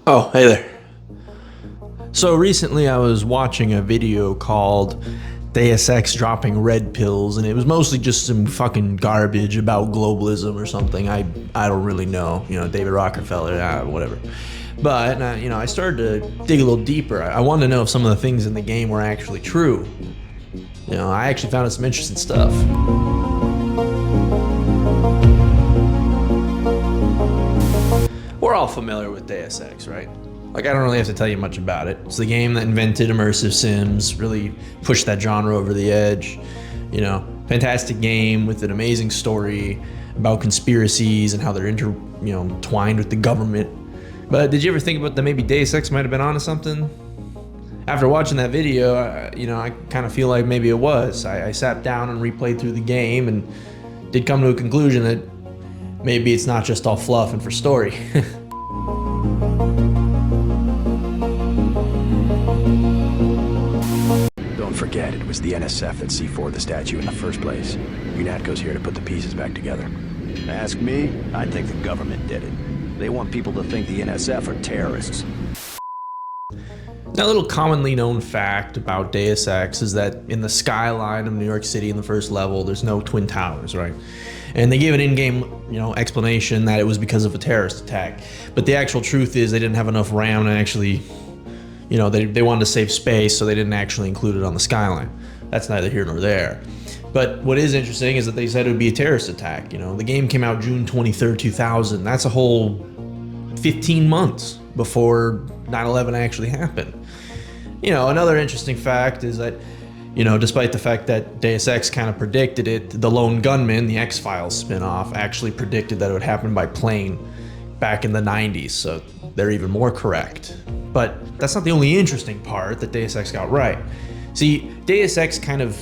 Oh, hey there. So recently I was watching a video called Deus Ex dropping red pills, and it was mostly just some fucking garbage about globalism or something. I don't really know, David Rockefeller, whatever. But, I started to dig a little deeper. I wanted to know if some of the things in the game were actually true. I actually found some interesting stuff. We're all familiar with Deus Ex, right? Like, I don't really have to tell you much about it. It's the game that invented immersive sims, really pushed that genre over the edge. Fantastic game with an amazing story about conspiracies and how they're twined with the government. But did you ever think about that maybe Deus Ex might have been onto something? After watching that video, I kind of feel like maybe it was. I sat down and replayed through the game and did come to a conclusion that maybe it's not just all fluff and for story. Don't forget, it was the NSF that C4'd the statue in the first place. UNATCO's here to put the pieces back together. Ask me, I think the government did it. They want people to think the NSF are terrorists. Now, a little commonly known fact about Deus Ex is that in the skyline of New York City in the first level, there's no Twin Towers, right? And they gave an in-game, explanation that it was because of a terrorist attack. But the actual truth is they didn't have enough RAM to actually, they wanted to save space, so they didn't actually include it on the skyline. That's neither here nor there. But what is interesting is that they said it would be a terrorist attack. The game came out June 23rd, 2000. That's a whole 15 months before 9/11 actually happened. Another interesting fact is that, despite the fact that Deus Ex kind of predicted it, the Lone Gunman, the X-Files spin-off, actually predicted that it would happen by plane back in the 90s, so they're even more correct. But that's not the only interesting part that Deus Ex got right. See, Deus Ex kind of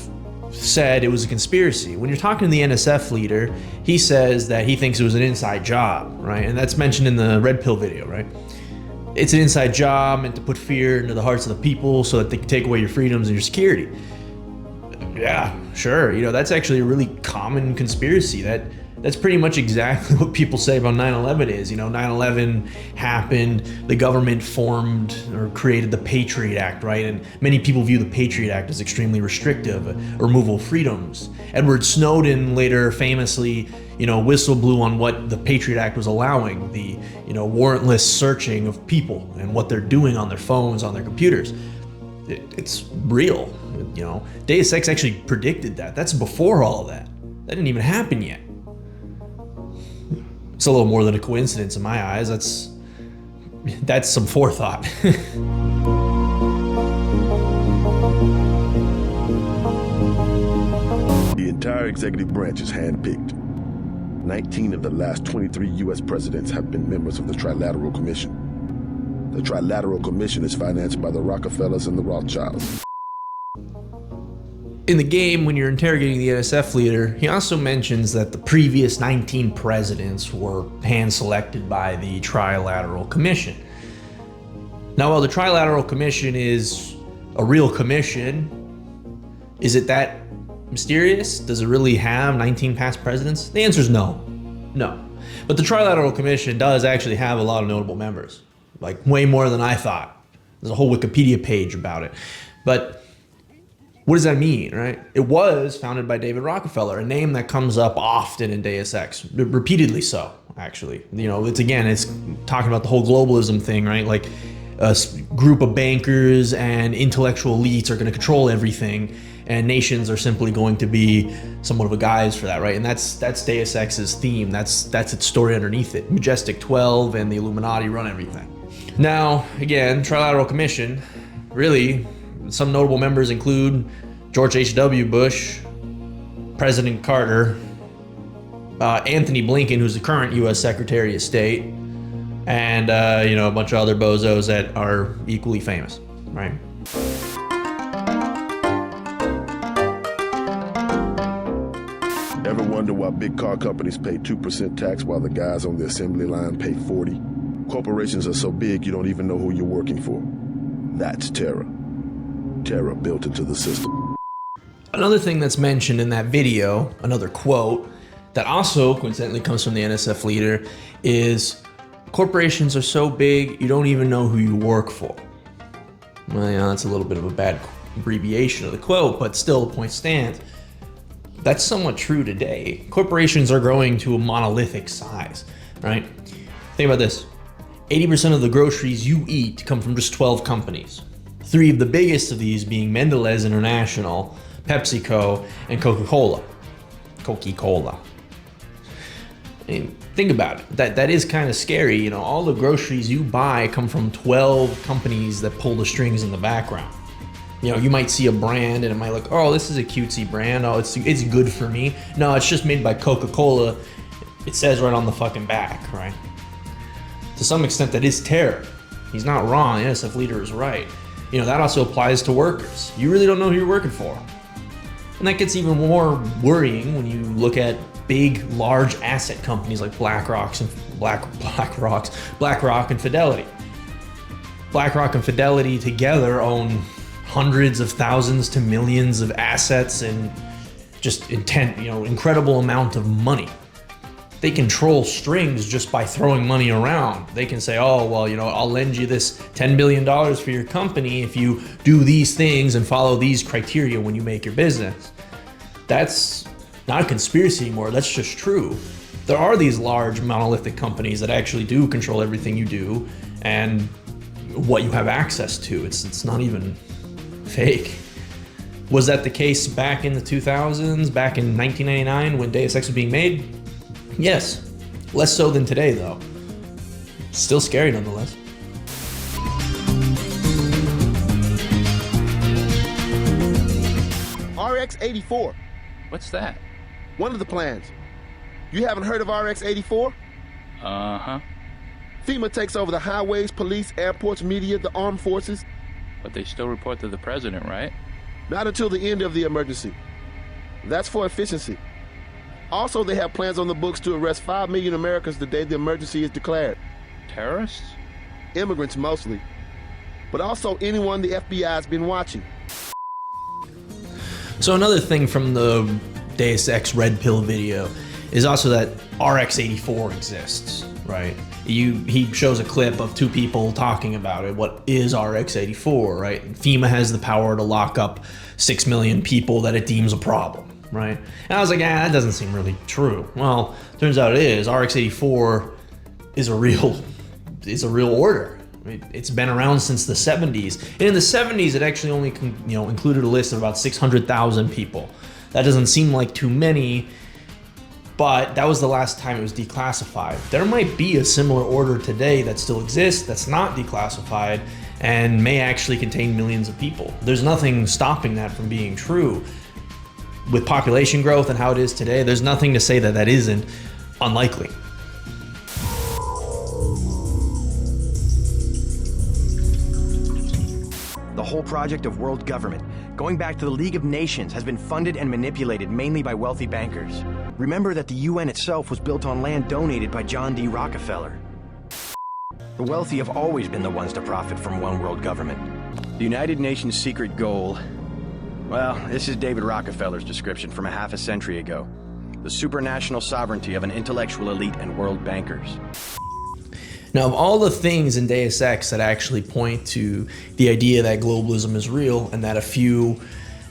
said it was a conspiracy. When you're talking to the NSF leader, he says that he thinks it was an inside job, right? And that's mentioned in the Red Pill video, right? It's an inside job meant to put fear into the hearts of the people so that they can take away your freedoms and your security. Yeah, sure. That's actually a really common conspiracy. That's pretty much exactly what people say about 9/11 is. 9/11 happened, the government formed or created the Patriot Act, right? And many people view the Patriot Act as extremely restrictive, a removal of freedoms. Edward Snowden later famously, whistle blew on what the Patriot Act was allowing, the, warrantless searching of people and what they're doing on their phones, on their computers. It's real, Deus Ex actually predicted that. That's before all of that. That didn't even happen yet. It's a little more than a coincidence in my eyes. That's some forethought. The entire executive branch is handpicked. 19 of the last 23 U.S. presidents have been members of the Trilateral Commission. The Trilateral Commission is financed by the Rockefellers and the Rothschilds. In the game, when you're interrogating the NSF leader, he also mentions that the previous 19 presidents were hand-selected by the Trilateral Commission. Now, while the Trilateral Commission is a real commission, is it that mysterious? Does it really have 19 past presidents? The answer is no. No. But the Trilateral Commission does actually have a lot of notable members, like way more than I thought. There's a whole Wikipedia page about it. But what does that mean, right? It was founded by David Rockefeller, a name that comes up often in Deus Ex, repeatedly so, actually. It's talking about the whole globalism thing, right? Like a group of bankers and intellectual elites are going to control everything, and nations are simply going to be somewhat of a guise for that, right? And that's Deus Ex's theme. That's its story underneath it. Majestic 12 and the Illuminati run everything. Now, again, Trilateral Commission, really, some notable members include George H.W. Bush, President Carter, Anthony Blinken, who's the current U.S. Secretary of State, and a bunch of other bozos that are equally famous, right? Ever wonder why big car companies pay 2% tax while the guys on the assembly line pay 40? Corporations are so big you don't even know who you're working for. That's terror. Terror built into the system. Another thing that's mentioned in that video, another quote, that also coincidentally comes from the NSF leader, is Corporations are so big, you don't even know who you work for. Well, that's a little bit of a bad abbreviation of the quote, but still the point stands. That's somewhat true today. Corporations are growing to a monolithic size, right? Think about this. 80% of the groceries you eat come from just 12 companies. 3 of the biggest of these being Mondelez International, PepsiCo, and Coca-Cola. Coca-Cola. I mean, think about it. That is kind of scary. All the groceries you buy come from 12 companies that pull the strings in the background. You might see a brand and it might look, oh, this is a cutesy brand. Oh, it's good for me. No, it's just made by Coca-Cola. It says right on the fucking back, right? To some extent, that is terror. He's not wrong. The NSF leader is right. That also applies to workers. You really don't know who you're working for. And that gets even more worrying when you look at big, large asset companies like BlackRock and Fidelity. BlackRock and Fidelity together own hundreds of thousands to millions of assets and just incredible amount of money. They control strings just by throwing money around. They can say, oh, well, I'll lend you this $10 billion for your company if you do these things and follow these criteria when you make your business. That's not a conspiracy anymore. That's just true. There are these large monolithic companies that actually do control everything you do and what you have access to. It's not even fake. Was that the case back in the 2000s, back in 1999 when Deus Ex was being made? Yes. Less so than today, though. Still scary nonetheless. RX-84. What's that? One of the plans. You haven't heard of RX-84? Uh-huh. FEMA takes over the highways, police, airports, media, the armed forces. But they still report to the president, right? Not until the end of the emergency. That's for efficiency. Also, they have plans on the books to arrest 5 million Americans the day the emergency is declared. Terrorists? Immigrants mostly. But also anyone the FBI's been watching. So another thing from the Deus Ex Red Pill video is also that RX-84 exists, right? He shows a clip of 2 people talking about it. What is RX-84, right? FEMA has the power to lock up 6 million people that it deems a problem. Right? And I was like, that doesn't seem really true. Well, turns out it is. RX-84 is a real order. It's been around since the 70s. And in the 70s, it actually only included a list of about 600,000 people. That doesn't seem like too many, but that was the last time it was declassified. There might be a similar order today that still exists, that's not declassified, and may actually contain millions of people. There's nothing stopping that from being true. With population growth and how it is today, there's nothing to say that that isn't unlikely. The whole project of world government, going back to the League of Nations, has been funded and manipulated mainly by wealthy bankers. Remember that the UN itself was built on land donated by John D. Rockefeller. The wealthy have always been the ones to profit from one world government. The United Nations' secret goal. Well, this is David Rockefeller's description from a half a century ago. The supranational sovereignty of an intellectual elite and world bankers. Now, of all the things in Deus Ex that actually point to the idea that globalism is real and that a few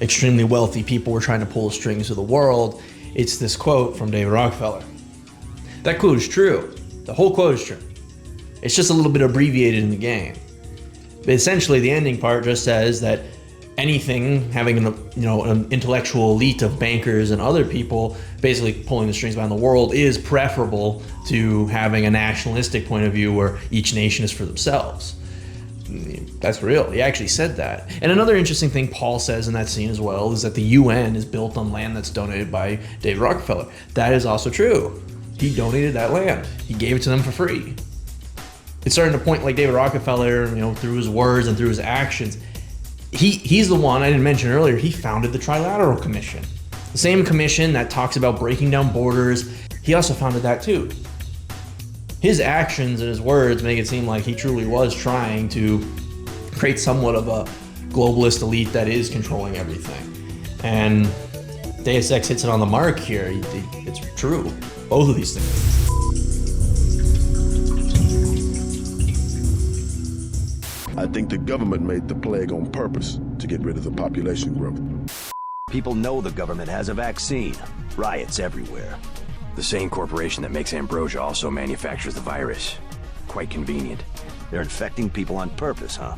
extremely wealthy people were trying to pull the strings of the world, it's this quote from David Rockefeller. That quote is true. The whole quote is true. It's just a little bit abbreviated in the game. But essentially, the ending part just says that anything having an intellectual elite of bankers and other people basically pulling the strings behind the world is preferable to having a nationalistic point of view where each nation is for themselves. That's real. He actually said that. And another interesting thing Paul says in that scene as well is that the UN is built on land that's donated by David Rockefeller. That is also true. He donated that land. He gave it to them for free. It's starting to point like David Rockefeller, through his words and through his actions. He's the one, I didn't mention earlier, he founded the Trilateral Commission. The same commission that talks about breaking down borders, he also founded that too. His actions and his words make it seem like he truly was trying to create somewhat of a globalist elite that is controlling everything. And Deus Ex hits it on the mark here. It's true, both of these things. I think the government made the plague on purpose to get rid of the population growth. People know the government has a vaccine. Riots everywhere. The same corporation that makes ambrosia also manufactures the virus. Quite convenient. They're infecting people on purpose, huh?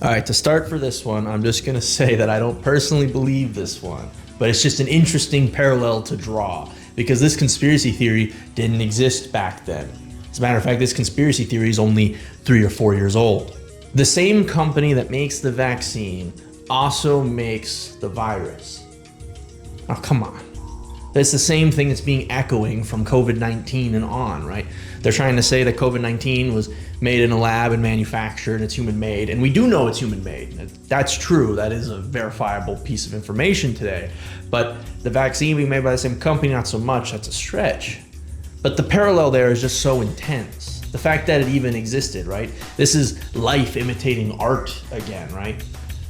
All right, to start for this one, I'm just gonna say that I don't personally believe this one, but it's just an interesting parallel to draw because this conspiracy theory didn't exist back then. As a matter of fact, this conspiracy theory is only 3 or 4 years old. The same company that makes the vaccine also makes the virus. Oh, come on. That's the same thing that's being echoing from COVID-19 and on, right? They're trying to say that COVID-19 was made in a lab and manufactured and it's human made. And we do know it's human made. That's true. That is a verifiable piece of information today. But the vaccine being made by the same company, not so much. That's a stretch. But the parallel there is just so intense. The fact that it even existed, right? This is life imitating art again, right?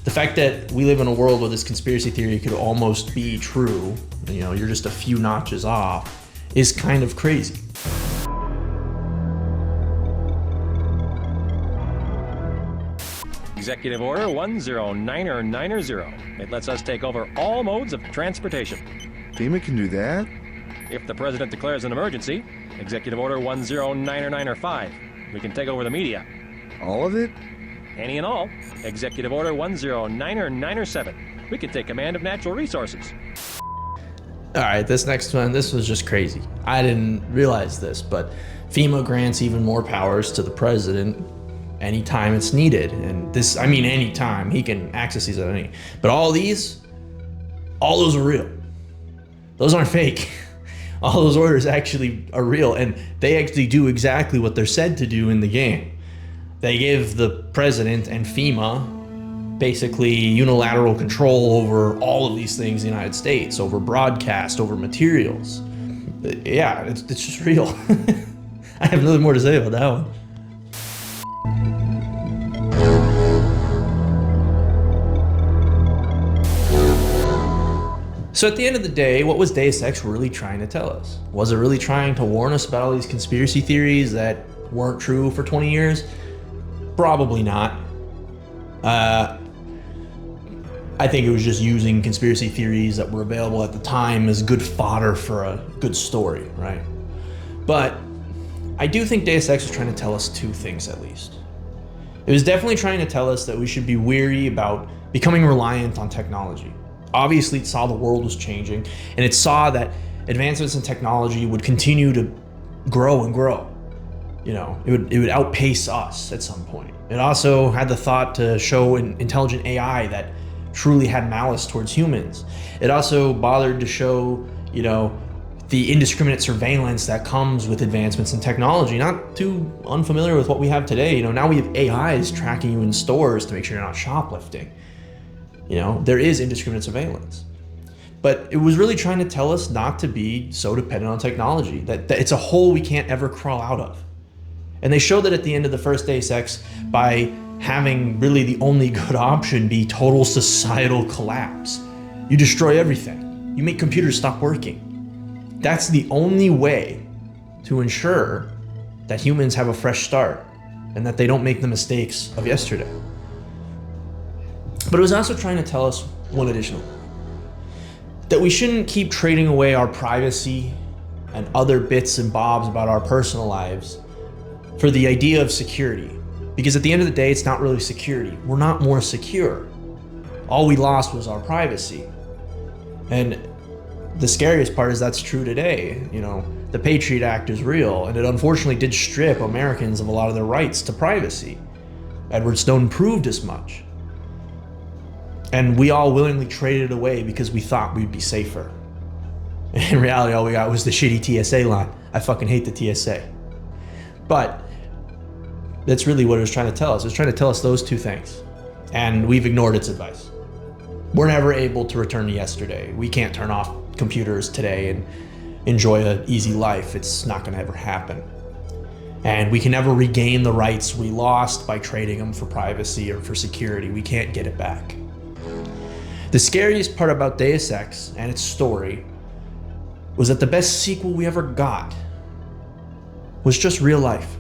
The fact that we live in a world where this conspiracy theory could almost be true, you know, you're just a few notches off, is kind of crazy. Executive Order 109090. It lets us take over all modes of transportation. FEMA can do that? If the President declares an emergency, Executive Order 109095, we can take over the media. All of it? Any and all. Executive Order 109097, we can take command of natural resources. All right, this next one, this was just crazy. I didn't realize this, but FEMA grants even more powers to the president anytime it's needed. And this, I mean, anytime he can access these at any. But all those are real. Those aren't fake. All those orders actually are real, and they actually do exactly what they're said to do in the game. They give the president and FEMA basically unilateral control over all of these things in the United States, over broadcast, over materials. Yeah, it's just real. I have nothing more to say about that one. So at the end of the day, what was Deus Ex really trying to tell us? Was it really trying to warn us about all these conspiracy theories that weren't true for 20 years? Probably not. I think it was just using conspiracy theories that were available at the time as good fodder for a good story, right? But I do think Deus Ex was trying to tell us two things at least. It was definitely trying to tell us that we should be weary about becoming reliant on technology. Obviously, it saw the world was changing, and it saw that advancements in technology would continue to grow and grow. You know, it would outpace us at some point. It also had the thought to show an intelligent AI that truly had malice towards humans. It also bothered to show, you know, the indiscriminate surveillance that comes with advancements in technology. Not too unfamiliar with what we have today. You know, now we have AIs tracking you in stores to make sure you're not shoplifting. You know, there is indiscriminate surveillance. But it was really trying to tell us not to be so dependent on technology, that it's a hole we can't ever crawl out of. And they showed that at the end of the first Deus Ex by having really the only good option be total societal collapse. You destroy everything. You make computers stop working. That's the only way to ensure that humans have a fresh start and that they don't make the mistakes of yesterday. But it was also trying to tell us one additional thing. That we shouldn't keep trading away our privacy and other bits and bobs about our personal lives for the idea of security. Because at the end of the day, it's not really security. We're not more secure. All we lost was our privacy. And the scariest part is that's true today. You know, the Patriot Act is real, and it unfortunately did strip Americans of a lot of their rights to privacy. Edward Snowden proved as much. And we all willingly traded it away because we thought we'd be safer. In reality, all we got was the shitty TSA line. I fucking hate the TSA. But that's really what it was trying to tell us. It was trying to tell us those two things. And we've ignored its advice. We're never able to return to yesterday. We can't turn off computers today and enjoy an easy life. It's not gonna ever happen. And we can never regain the rights we lost by trading them for privacy or for security. We can't get it back. The scariest part about Deus Ex and its story was that the best sequel we ever got was just real life.